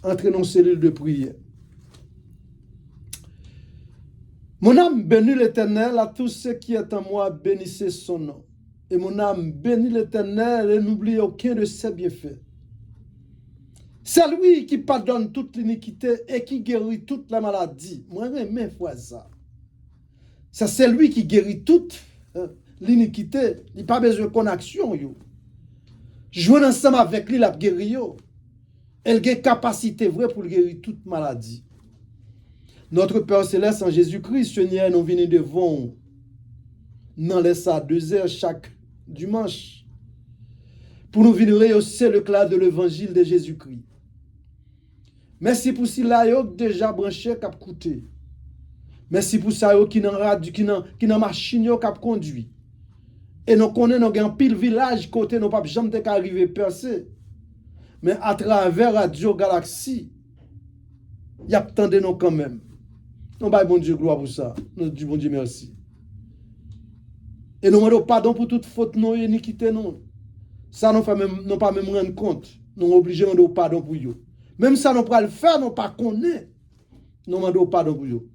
Entrez dans une cellule de prière. Mon âme bénit l'Éternel, à tous ceux qui est en moi, bénissez son nom. Et mon âme bénit l'Éternel et n'oublie aucun de ses bienfaits. C'est lui qui pardonne toute l'iniquité et qui guérit toute la maladie. Moi, j'aime fois ça. Ça, c'est lui qui guérit toute l'iniquité. Il n'a pas besoin de connexion. Jouer ensemble avec lui, il a guéri. Elle a une capacité vraie pour guérir toute maladie. Notre Père Céleste en Jésus-Christ, Seigneur, nous venons devant dans les salles 2 heures chaque dimanche pour nous venir rehausser le clair de l'évangile de Jésus-Christ. Merci pour cela, yo déjà branché cap coûter. Merci pour ça yo qui dans radio qui dans machine yo cap conduit. Et nous connaissons un pile village côté nous pas jamais arriver percer. Mais à travers Radio Galaxy, il y a tant de nous quand même. Nous ba bon Dieu gloire pour ça. Nous disons bon Dieu merci. Et nous demandons pardon pour toute faute non iniquité non. Ça nous fait même non pas même rendre compte. Nous obligés de demander pardon pour eux. Même ça, nous ne pouvons pas le faire, nous ne pas connaître. Nous demandons pardon pour eux.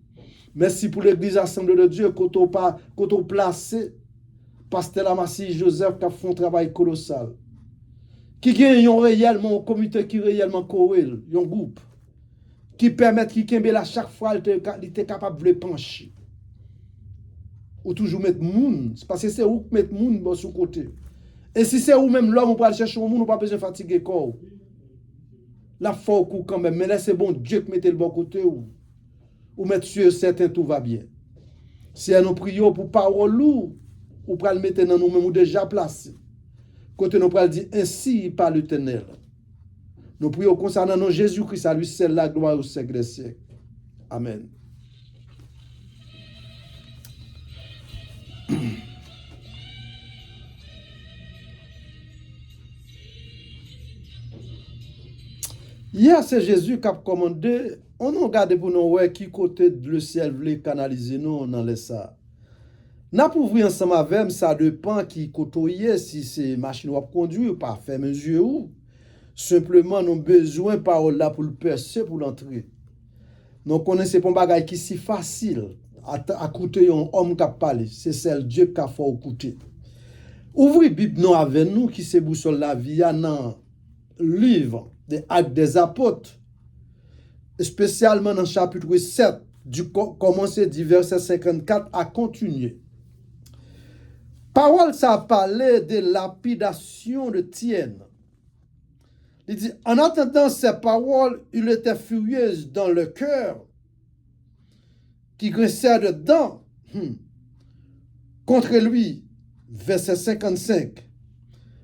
Merci pour l'église Assemblée de Dieu, quand on placé Pasteur Lamassi Joseph qui a fait un travail colossal. Qui gagne réellement, un comité qui réellement corrèle, un groupe, qui permet, qui à chaque fois, il était capable de le pencher. Ou toujours mettre moun, parce que c'est où mettre moun sur côté. Et si c'est où même l'homme, on peut chercher un moun, on pas besoin de fatiguer corps. La faut coup quand même, mais là c'est bon Dieu qui mette le bon côté ou mettre sûr certain tout va bien. Si nous prions pour parole lourd, ou pour le mettre dans nous-mêmes ou déjà placé. Côté nous pral dire ainsi par l'Éternel. Nous prions concernant nous Jésus-Christ, à lui seul la gloire au siècle des siècles. Amen. Hier, c'est Jésus qui a commandé. On a regardé pour nous voir qui côté le ciel voulait canaliser nous dans les ça. N'a pour ouvrir ensemble avec ça dépend qui côtoyer si c'est machine ou conduire ou pas faire mesure ou simplement nous besoin parole là pour le percer pour l'entrer. Nous connaissons pas bagage qui si facile à écouter un homme qui parle, c'est celle Dieu qui a fait écouter. Ouvrez Bible nous avec nous qui c'est boussole la vie dans livre des Actes des Apôtres, spécialement dans le chapitre 7, du commencer du verset 54 à continuer. Parole, ça a parlé de lapidation de Tienne. Il dit, en entendant ces paroles, il était furieux dans le cœur, qui grinçait dedans contre lui. Verset 55.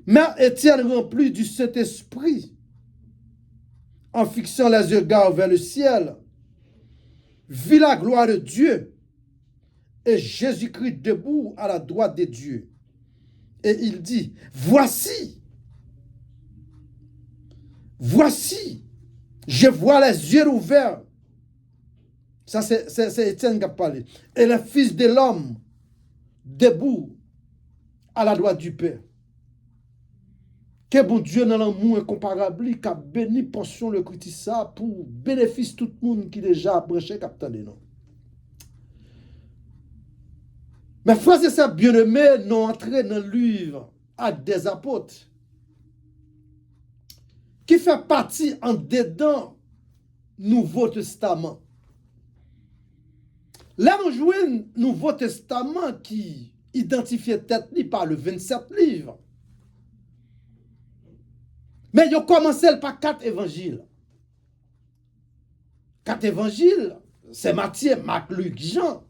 Mais Étienne, rempli du Saint-Esprit, en fixant les yeux vers le ciel, vit la gloire de Dieu et Jésus-Christ debout à la droite de Dieu. Et il dit, voici, je vois les yeux ouverts. Ça, c'est Étienne qui a parlé. Et le Fils de l'homme debout à la droite du Père. Que bon Dieu dans l'amour incomparable qui a béni portion le Christ ça pour bénéfice tout le monde qui déjà branché captain de nous. Mais frères et sœurs bien-aimés, nous entrons dans le livre Actes des Apôtres qui fait partie en dedans Nouveau Testament. Là, nous jouons un Nouveau Testament qui identifie tête par le 27 livres. Mais ils ont commencé par 4 évangiles. 4 évangiles, c'est Matthieu, Marc, Luc, Jean.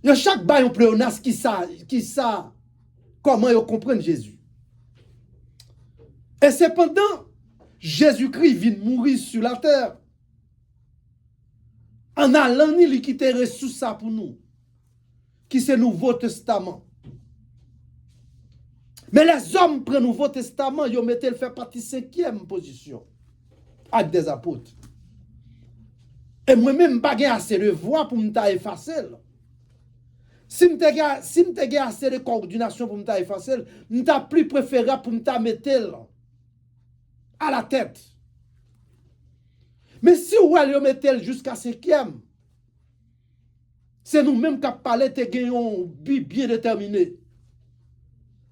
Yo chaque bail un pléonasme qui ça comment ils comprennent Jésus. Et cependant, Jésus-Christ vient mourir sur la terre. En allant, il quitte sous ça pour nous. Qui c'est le Nouveau Testament. Mais les hommes prennent le Nouveau Testament, ils mettent le faire partie 5e position. Actes des Apôtres. Et moi-même, je n'ai pas assez de voix pour me effacer. Si je n'ai pas assez de coordination pour me effacer, je n'ai plus préférable pour me mettre à la tête. Mais si vous allez mettre jusqu'à 5e, c'est nous-mêmes qui parlons de gagnons bien déterminé.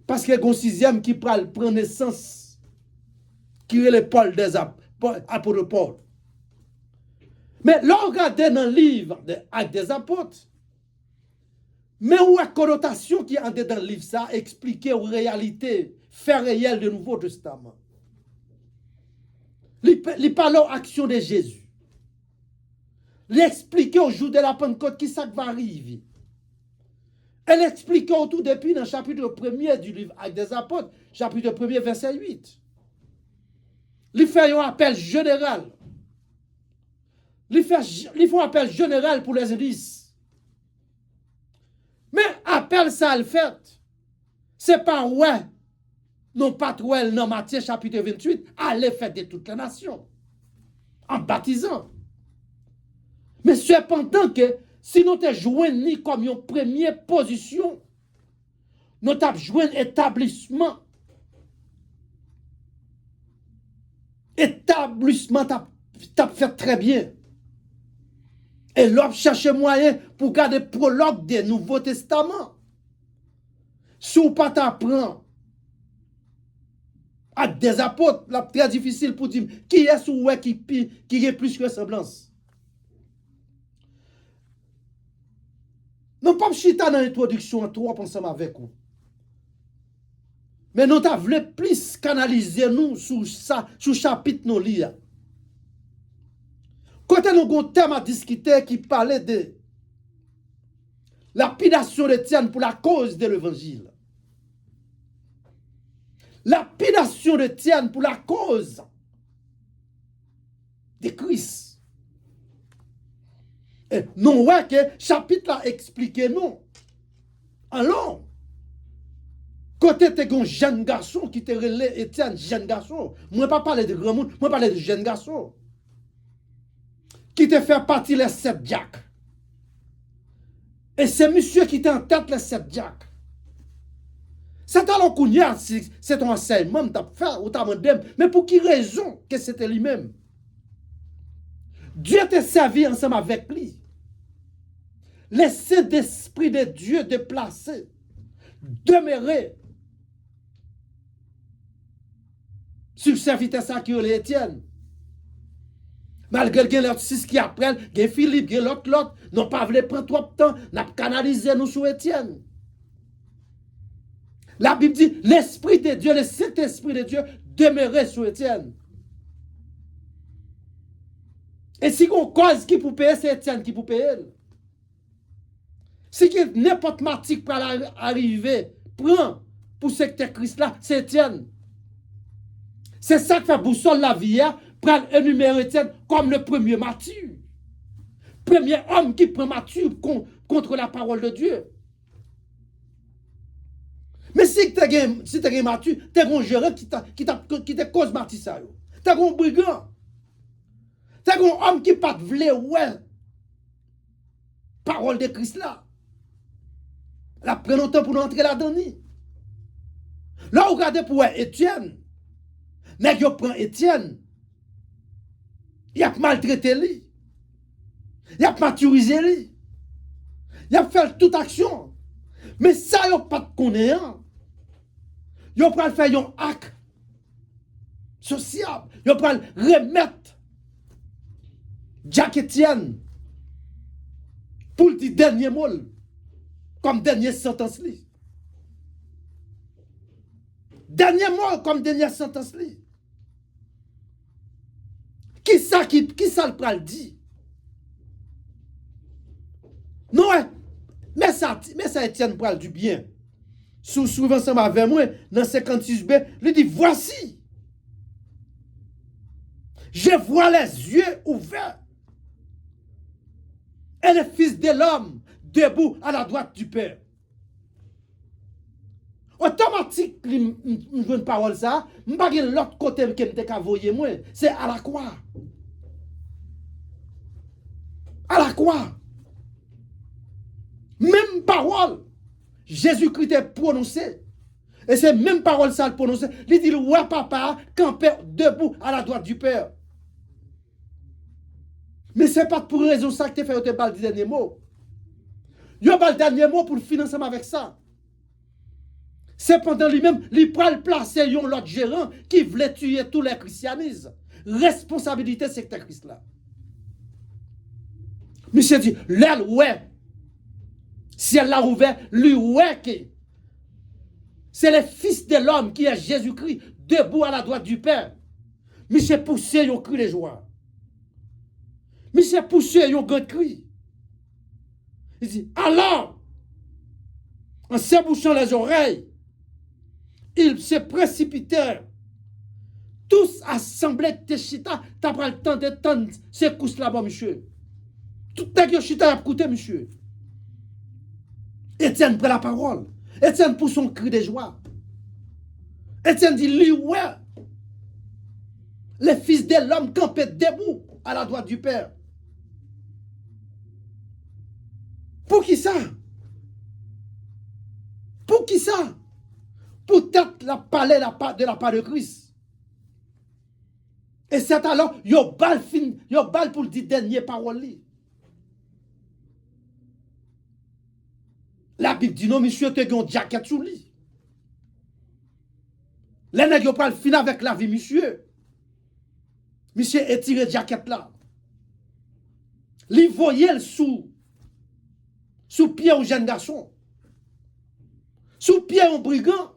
Parce qu'il y a un 6e qui prend naissance, qui est le Paul des apôtres Paul. Mais là, regardez dans le livre des Actes des apôtres, mais où la connotation qui est dans le livre, ça expliquer aux réalités, fait réel du Nouveau Testament. Il parle aux actions de Jésus. Il explique au jour de la Pentecôte qui ça va arriver. Elle explique tout depuis dans le chapitre 1er du livre Actes des apôtres, chapitre 1er, verset 8. Il fait un appel général. Il fait un appel général pour les églises. Mais appel ça le fait. C'est pas ouais. Non pas trop dans Matthieu chapitre 28, allez faire de toutes les nations. En baptisant. Mais cependant que si nous te joignons comme une première position, nous t'avons joint établissement. Établissement t'as fait très bien. Et l'homme cherche moyen pour garder prologue des Nouveaux Testaments. Si vous pas t'apprendre à des apôtres, c'est très difficile pour dire qui est sous qui est plus que ressemblance. Nous ne pouvons pas chiter dans l'introduction trop ensemble avec vous. Mais nous voulons plus canaliser nous sur ça, sur chapitre nous lire. Quand nous avons un thème à discuter qui parlait de lapidation d'Étienne pour la cause de l'évangile. Lapidation d'Étienne pour la cause de Christ. Et nous voyons que le chapitre là explique nous. Alors, côté de un jeune garçon qui te relève Étienne, jeune garçon, moi pas parler de grand monde, moi parler de jeune garçon. Qui te fait partie les 7 diacres. Et c'est monsieur qui t'a en tête les 7 diacres. C'est alors qu'on y a, c'est ton enseignement, tu as fait, ou tu as demandé, mais pour qui raison que c'était lui-même? Dieu t'a servi ensemble avec lui. Laissez l'Esprit de Dieu déplacer, demeurer sur le serviteur ça qui est l'Étienne. Malgré qu'il y a l'autre 6 qui apprennent, il y a Philippe, il y a l'autre, non pas voulu prendre trop de temps, n'a canalisé nous sur Étienne. La Bible dit, l'Esprit de Dieu, le Saint-Esprit de Dieu demeurait sur Étienne. Et si on cause qui pour payer, c'est Étienne qui pour payer. Si n'importe matique pour arriver, prend pour secteur Christ là, c'est Étienne. C'est ça qui fait boussole la vie, prendre un numéro Étienne comme le premier martyr. Premier homme qui prend martyr contre la parole de Dieu. Mais si tu as un martyr, tu as un gérant qui te cause martyr ça. Tu as un brigand. Tu as un homme qui pas voulu ouais. Parole de Christ là. La prenons temps pour nous entrer là-dedans. Là, vous regardez pour Étienne. Mais vous prenez Étienne. Il a maltraité lui. Il a maturisé lui. Il a fait toute action. Mais ça, il n'y a pas de connaissance. Il a pas faire un acte social. Il a pas remettre Jack Étienne pour le dire dernier mot, comme dernière sentence. Dernier mot comme dernière sentence. Qui ça le pral dit? Non, mais ça Étienne pral du bien. Souvent ensemble avec moi, dans 56b, il dit, voici. Je vois les yeux ouverts. Et le Fils de l'homme debout à la droite du Père. Automatique, je veux une parole ça, je ne sais pas l'autre côté que je t'ai envoyé moi, c'est à la croix. À la croix. Même parole, Jésus-Christ a prononcé. Et c'est même parole ça prononcé. Il dit, ouais papa, campé debout à la droite du Père. Mais ce n'est pas pour raison ça que tu fais, tu as le dernier mot. Tu as le dernier mot pour le financer avec ça. Cependant, lui-même, il prend le placer l'autre gérant qui voulait tuer tous les christianismes. Responsabilité, c'est que Christ là. Monsieur dit, l'aile, ouais. Si elle l'a ouvert, lui, ouais, c'est le Fils de l'homme qui est Jésus-Christ, debout à la droite du Père. Monsieur poussé, il crie les joies. Monsieur poussé, il grand cri. Il dit, alors, en s'ébouchant les oreilles, ils se précipitèrent. Tous assemblés de chita, t'as pas le temps de tendre ces cousses là-bas, monsieur. Tout le monde chita a écouté, monsieur. Étienne prend la parole. Étienne pousse son cri de joie. Étienne dit, lui, ouais. Le Fils de l'homme campait debout à la droite du Père. Pour qui ça? Pour qui ça? Peut-être la parler de la part de Christ. Et c'est alors, il y a balle pour le dire dernier parole. La Bible dit non, monsieur, tu as un jacket sous lui. Les nègres n'ont pas le fin avec la vie, monsieur. Monsieur est tiré jacket là. Li voyait sous pied au jeune garçon. Sous pied au brigand.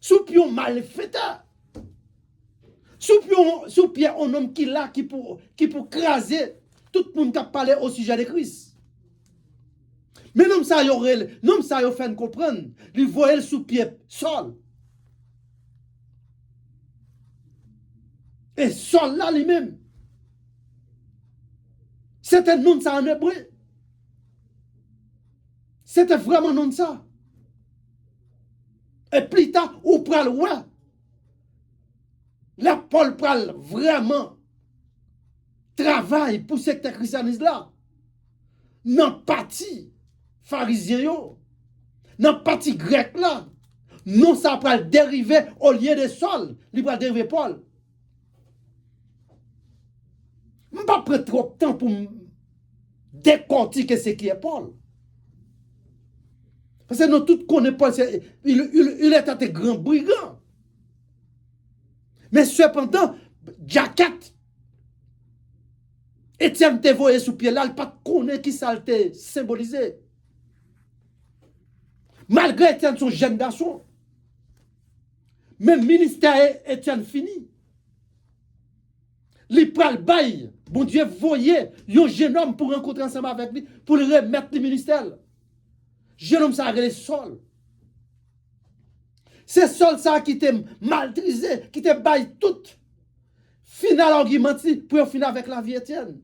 Sous pied au malfaiteur. Sous pied un homme qui là, qui pour craser tout le monde qui a parlé au sujet de Christ. Mais non, ça y fait comprendre. Il voyait sous pied sol. Et sol là lui-même. C'était non ça en hébreu. C'était vraiment non ça. Et plus tard, ou pral ouais. La Paul pral vraiment travail pour cette christianisme là. Non parti pharisien yo. Non parti grec là. Non ça pral dériver au lieu de sol. Il va dériver Paul. Je ne vais pas prendre trop de temps pour décortiquer ce qui est Paul. Parce que nous tous connaissons Paul, il est un grand brigand. Mais cependant, jacket, Étienne te voyé sous pied là, il ne pas connaître qui ça te symbolisé. Malgré Étienne son jeune garçon, même ministère Étienne fini. Il prend le bail. Bon Dieu, voyez, un jeune homme pour rencontrer ensemble avec lui, pour le remettre le ministère. Jeune homme, ça a les sols. C'est sol ça qui t'a maltrisé, qui t'a bail tout. Final argument pour finir avec la vie Étienne.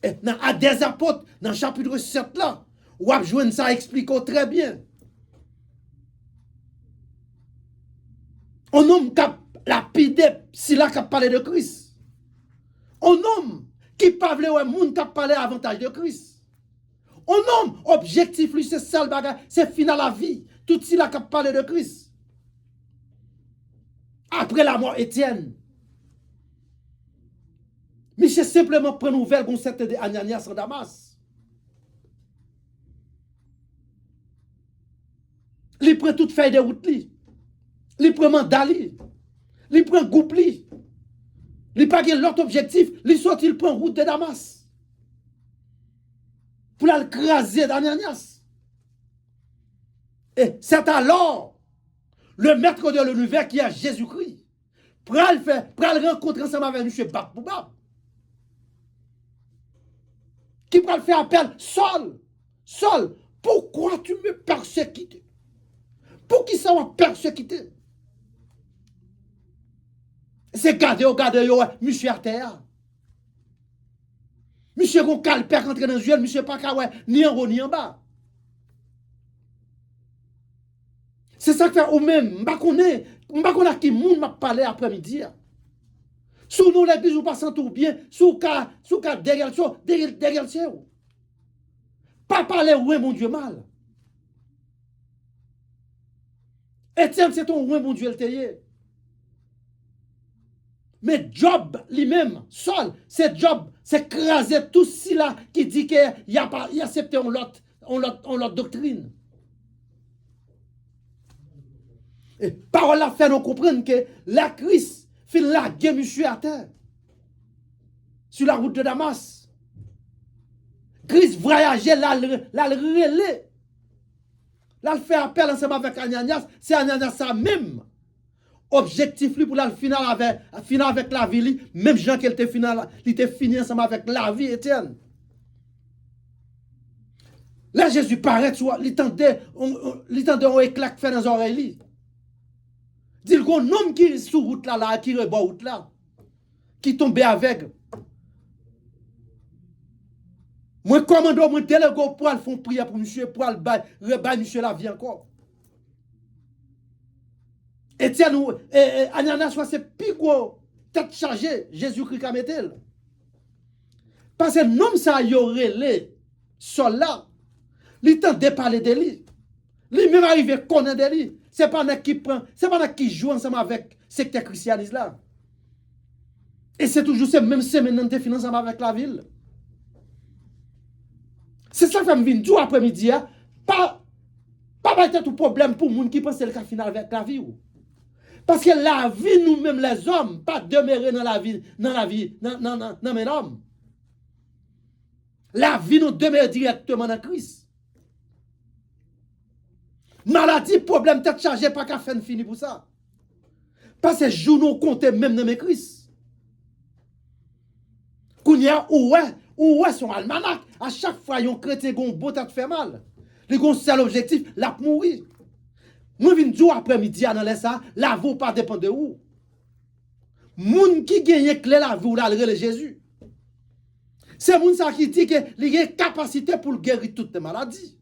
Et dans à des apôtres, dans le chapitre 7 là, ou à jouer ça explique très bien. Un homme qui a lapidé, si là qui a parlé de Christ. Un homme qui parle ouais monde qui a parlé avantage de Christ. Un homme objectif lui c'est ça le bagage, c'est final la vie. Tout si là qui a parlé de Christ. Après la mort Étienne. Mais c'est simplement prendre nouvelle concept de Ananias en Damas. Il prend toute feuille de route li. Il prend mandat li. Il prend groupe li. Il pas l'autre objectif, il sorti il prend route de Damas. Pour la craser d'Ananias. Et c'est alors le maître de l'univers qui est Jésus-Christ. Pour le rencontrer ensemble avec M. Bab. Qui peut le faire appel, Saul, pourquoi tu me persécutes? Pour qui ça va persécuter? C'est garder, monsieur à terre. Monsieur qu'on calpère rentrer dans le jeu, monsieur pas ni en haut ni en bas. C'est ça que fait ou même, m'pa qui moun m'a parlé après-midi. Sous nous l'église ou pas s'entoure bien, sous ka derrière le ciel. Pas parler ouais mon Dieu mal. Étienne c'est ton ouais mon Dieu le taillé. Mais Job lui-même, seul, c'est Job, c'est craser tout cela qui dit qu'il y a pas, il accepté on l'autre doctrine. Et parole la fait nous comprendre que la crise fait la guerre monsieur à terre. Sur la route de Damas. Christ voyageait, là, le relais. Là, il fait appel ensemble avec Ananias. C'est Ananias ça même. Objectif lui pour la finir avec la vie, même Jean qui était fini ensemble avec la vie éternelle. Là, Jésus paraît, tu vois, il tendait un éclat qui fait dans les oreilles. Dit qu'on homme qui est sur route là, qui est bas route là, qui tombe avec. Moi, commando, moi, délégué pour aller faire prière pour monsieur, pour aller rebailler monsieur la vie encore. Etienne, Ananias, c'est plus gros, tête chargée, Jésus-Christ a metté. Parce que l'homme, ça y aurait les sol là, il tente de parler de lui. Lui même arrivé à connaître de lui. C'est pas un qui prend, c'est pas un qui joue ensemble avec secteur christianisme là. Et c'est toujours ces mêmes semaines de finances avec la ville. C'est ça qui fait me venir tout après-midi. Pas tout problème pour les gens qui pensent que le cas final avec la vie. Parce que la vie, nous-mêmes les hommes, pas demeurer dans la vie, dans mes hommes. La vie nous demeure directement dans Christ. Maladie, problème, tête chargée, pas qu'à faire fini pour ça. Parce que jour nous comptons même dans mes Christ. Kounia, ouais, son almanach, à chaque fois, un chrétien qui a un beau tête fait mal. Il a un seul objectif, la mourir. Moi, je viens après-midi dans les ça, la vie pas dépend de où. Moun qui gagne clé la vie ou la le Jésus. C'est moun ça qui dit qu'il a une capacité pour guérir toutes les maladies.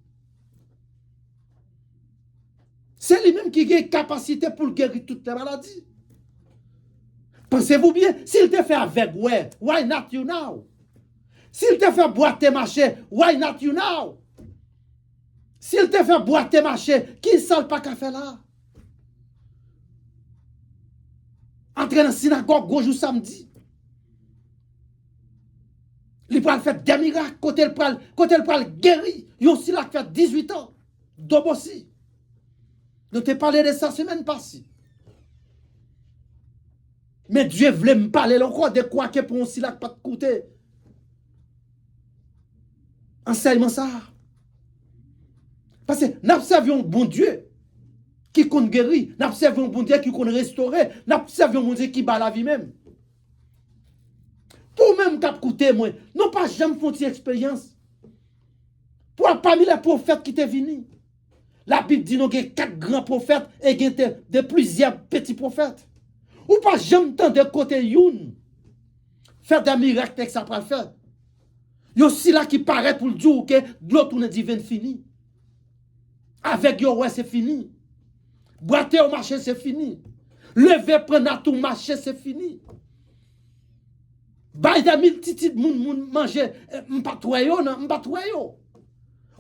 C'est lui-même qui a une capacité pour guérir toutes les maladies. Pensez-vous bien, s'il te fait avec, ouais, why not you now? S'il te fait boire tes marchés, why not you now? S'il te fait boire tes marchés, qui ne sale pas qu'à faire là? Entrer dans la synagogue, gauche ou samedi. Il peut faire des miracles, côté le pral guéri. Il y a aussi là qui fait 18 ans. Dob aussi. Nous te parlé de ça semaine passée. Mais Dieu voulait me parler encore de quoi que pour aussi là pas de coûter. Enseignement ça. Parce que nous observons un bon Dieu qui compte guérir, nous observons un bon Dieu qui compte restaurer, nous observons un bon Dieu qui bat la vie même. Pour même cap coûter moi, non pas jamais fait une expérience. Pour parmi les prophètes qui étaient venus. La Bible dit nous avons 4 grands prophètes et de plusieurs petits prophètes. Ou pas jamais tant de côté youn. Faire des miracles que ça peut faire. Il y a aussi là qui paraît pour le dire que l'autre on est divin fini. Avec yo ouais c'est fini. Boiter au marché c'est fini. Lever prendre à tout marché c'est fini. Bay da mille titi moun manger m'patouayo nan m'patouayo.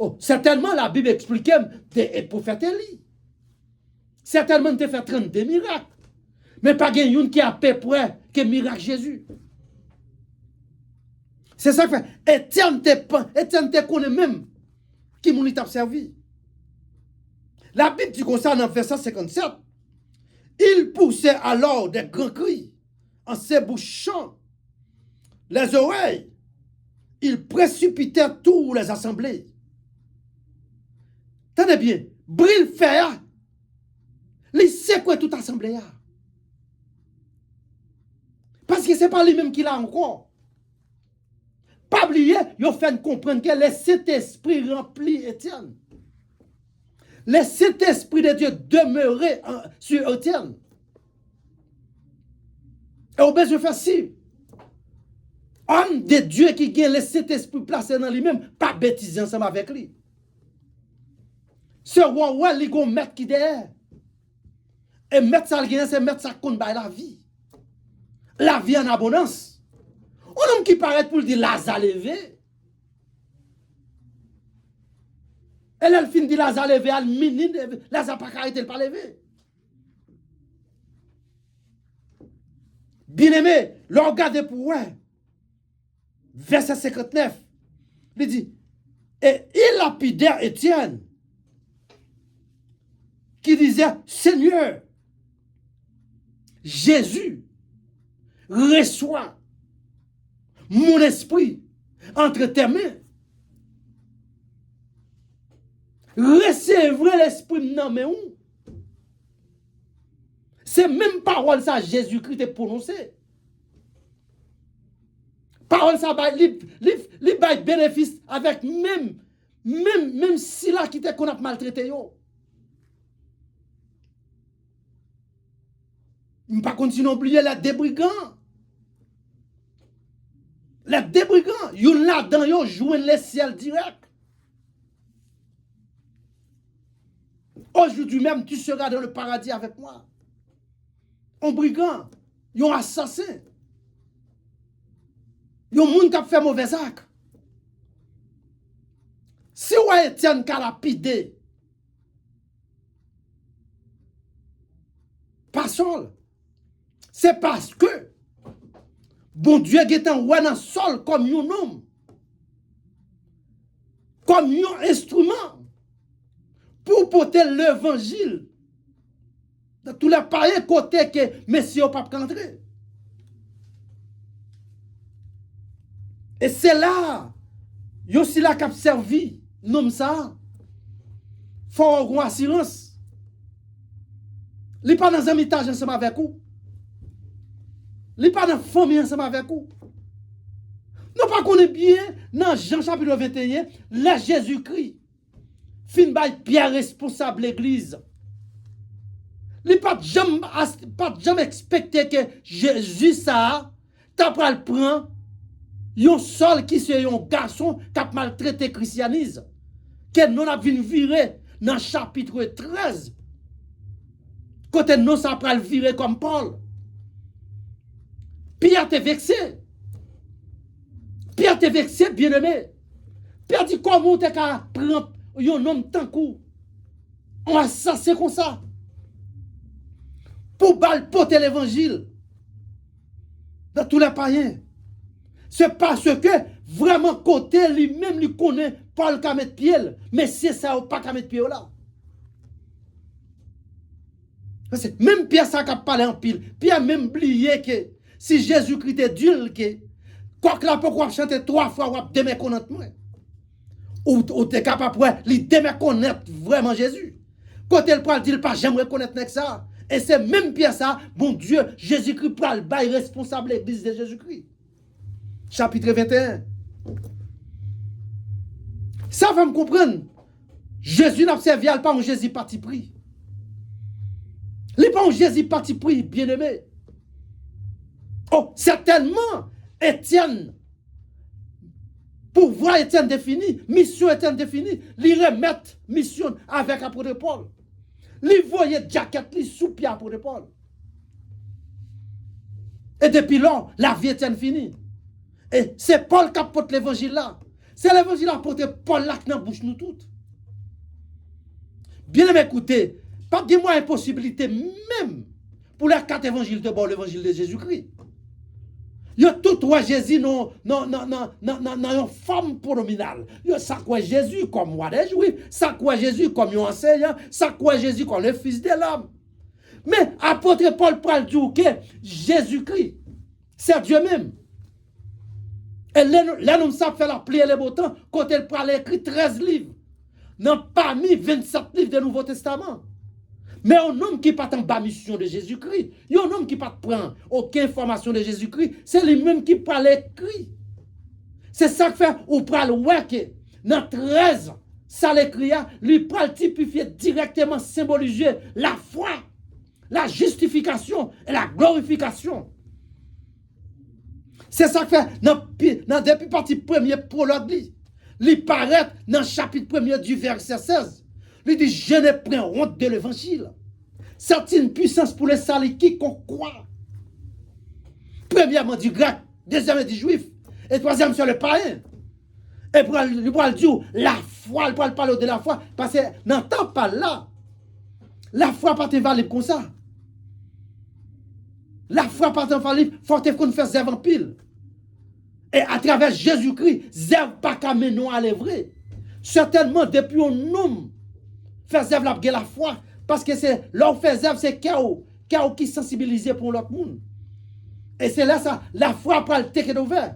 Oh, certainement la Bible explique des prophètes Élie. Certainement te fait 32 miracles. Mais pas gen yon qui a peu près que miracle Jésus. C'est ça que fait Étienne te connaît même qui moun t'a servi. La Bible dit comme ça dans verset 57. Il poussait alors des grands cris en s'ébouchant les oreilles. Il précipitait tous les assemblées. Tenez bien, brille fer, il sait quoi toute assemblée. Parce que ce n'est pas lui-même qui l'a encore. Pas oublier, il fait comprendre que le Saint-Esprit remplit Étienne. Le Saint-Esprit de Dieu demeurait sur Étienne. Et au besoin de faire si. Homme de Dieu qui gagne le Saint-Esprit placé dans lui-même, pas bêtiser ensemble avec lui. Ce roi, il y a un maître qui derrière. Et maître ça, c'est maître ça compte la vie. La vie en abondance. Un homme qui paraît pour dire Lazare levé. Et là, il finit de Lazare levé, Lazare pas arrêté, il pas levé. Bien-aimé, le regardez pour ouais. Verset 59. Il dit, et il lapidait Étienne, qui disait, Seigneur, Jésus, reçois mon esprit entre tes mains. Recevez l'esprit dans mes mains. C'est même parole ça Jésus-Christ est prononcé. Parole ça li bail bénéfice avec même si là qui te qu'on a maltraité yo. On pas continuer à oublier les débrigants. Les débrigants, yon là-dedans yo joignent le ciel direct. Aujourd'hui même tu seras dans le paradis avec moi. Un brigand, un assassin, un monde qui a fait mauvais acte. Si vous avez Étienne qui a lapidé, pas seul, c'est parce que bon Dieu est en ouais dans sol comme un homme, comme un instrument pour porter l'évangile. Dans tous les pareils côtés que messieurs ne peuvent pas entrer. Et c'est là, il y a aussi là qui a servi, nom ça, faut avoir assurance. Il n'est pas dans un étage ensemble avec vous. Il n'est pas dans la famille ensemble avec vous. Nous pas connaît bien, dans Jean chapitre 21, là Jésus-Christ, fin by Pierre responsable de l'église. Il n'a pas jamais expecté que Jésus ça, t'as pas le prendre, yon seul qui c'est un garçon qui a maltraité le christianisme, que nous avons viré dans le chapitre 13. Côté nous, ça a le virer comme Paul. Pierre t'est vexé. Pierre t'est vexé, bien-aimé. Pierre dit comment t'es qu'à prendre un homme tant coup. On a ça, c'est comme ça. Pour porter l'évangile dans tous les païens. C'est parce que vraiment côté lui-même lui connaît pas le cas mettre pied, mais c'est ça ou pas qu'à mettre pied là. Même Pierre ça qui a parlé en pile, Pierre même oublié que si Jésus-Christ est Dieu, quoi que la pourquoi chanter 3 fois ou demain connaître moi. Ou t'es capable de demain connaître vraiment Jésus. Côté le parle dit pas j'aimerais connaître ça. Et c'est même Pierre ça, bon Dieu, Jésus-Christ prend le bail responsable de l'église de Jésus-Christ. Chapitre 21. Ça va me comprendre. Jésus n'a servi pas un Jésus parti pris. Il n'est pas un Jésus parti pris, bien-aimé. Oh, certainement, Étienne, pour voir Étienne défini, mission Étienne définie, il remettre mission avec l'apôtre Paul. Il voyait jacket, il sous pied l'apôtre Paul. Et depuis là, la vie Étienne finie. Et c'est Paul qui apporte l'évangile là. C'est l'évangile qui apporte Paul là qui dans la bouche nous toutes. Bien aimé, écoutez, pas de moi impossibilité même pour les 4 évangiles de bord, l'évangile de Jésus-Christ. Il y a tout trois Jésus non une forme pronominale. Il y a ça quoi Jésus comme roi des Juifs, ça quoi Jésus comme un enseignant, ça quoi Jésus comme le fils de l'homme. Mais apôtre Paul parle du que Jésus-Christ, c'est Dieu même. Et là, nous savons faire la plier les beaux temps quand elle parle écrit 13 livres. Non, parmi 27 livres du Nouveau Testament. Mais un homme qui part en bas mission de Jésus-Christ, il y a un homme qui ne prend aucune information de Jésus-Christ, c'est lui-même qui parle écrit. C'est ça que fait, ou parle ouais que dans 13, ça l'écrit, lui parle typifier directement, symboliser la foi, la justification et la glorification. C'est ça que fait dans depuis partie premier prologue, il paraît dans le chapitre 1er du verset 16. Il dit, je ne prends honte de l'évangile. C'est une puissance pour les salis quiconque croit. Premièrement du grec, deuxièmement du juif, et troisième sur le païen. Et pour le dire, la foi, il parle pas de la foi, parce que n'entend pas là. La foi pas te valable comme ça. La foi pas infallible, faut qu'on fasse zèv en pile. Et à travers Jésus-Christ, zèv pas qu'à mener à l'evrer. Certainement, depuis un homme, faire zèv la foi, parce que c'est, l'on fait zèv, c'est chaos qui sensibilise pour l'autre monde. Et c'est là ça, la foi pour le teke d'ouvert.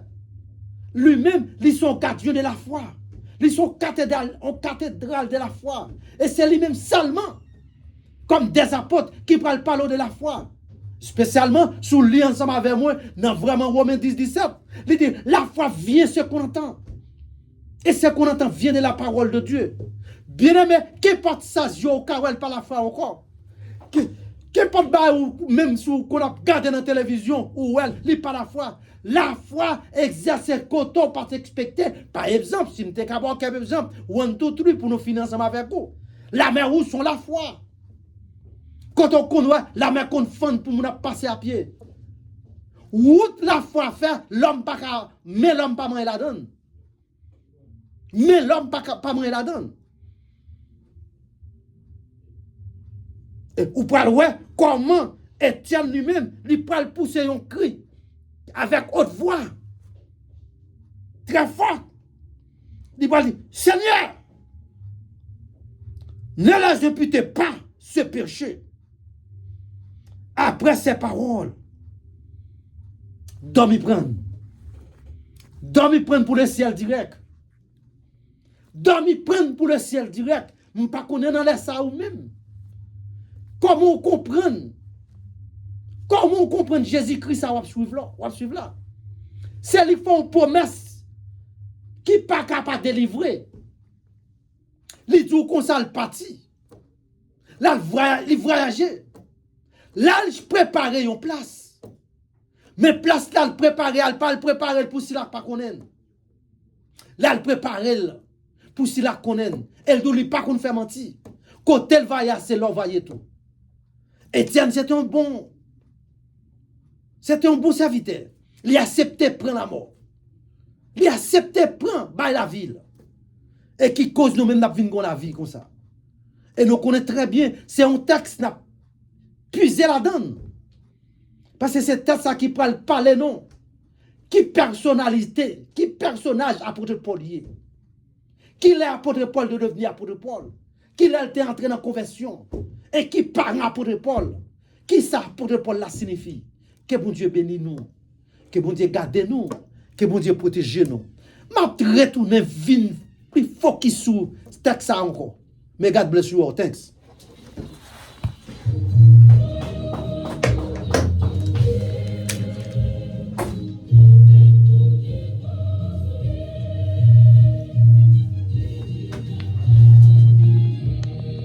Lui-même, ils sont gardiens de la foi. Ils sont cathédrales de la foi. Et c'est lui-même seulement, comme des apôtres, qui parlent de la foi. Spécialement, sous lui ensemble avec moi, dans vraiment Romains 10, 17. Il dit, la foi vient ce qu'on entend. Et ce qu'on entend vient de la parole de Dieu. Bien aimé, qu'importe ça, yo, carrel par la foi encore. Qu'importe bah, ou même si qu'on a regardé dans la télévision, ou elle, lit par la foi. La foi exerce quand on pas expecté. Par exemple, si nous avons quelques exemples, one, two, three pour nous financer avec vous. La mer rouge sont la foi. Quand on connaît la mer qu'on fond pour nous passer à pied. Route la foi faire, l'homme pas mais l'homme pas moins la donne. Mais l'homme pas moins la donne. Et ou pas ouais comment Étienne lui-même il peut pousser un cri avec haute voix très fort. Il va dire Seigneur, ne les imputez pas ce péché. Après ces paroles, dormi prendre pour le ciel direct. Dormi prendre pour le ciel direct. Je ne pas connaître dans les ça ou même. Comment on comprend Jésus-Christ ça va suivre là. C'est lui font une promesse qui pas capable de délivrer. Il dit qu'on ça le parti. Là il voyageait. Là il préparait une place. Mais place là il préparait, elle pas le préparer pour si la pas connaître. Là il préparait pour si la connaître. Elle dit pas qu'on fait mentir. Quand elle va c'est l'envoyer tout. Étienne, c'était un bon serviteur. Il a accepté de prendre la mort. Il a accepté de prendre la ville. Et qui cause nous-mêmes d'avoir la vie comme ça. Et nous connaissons très bien, c'est un texte qui a puisé la donne. Parce que c'est texte qui parle parler non. Qui personnalité, qui personnage apôtre Paul est. Qui est apôtre Paul de devenir apôtre Paul. Qui a été entré dans la conversion. Et qui parle apôtre Paul. Qui ça apôtre Paul la signifie? Que bon Dieu bénisse nous. Que bon Dieu garde nous. Que bon Dieu protège nous. M'a retourné vin plus focus sur ce texte encore. Mais God bless you all. Thanks.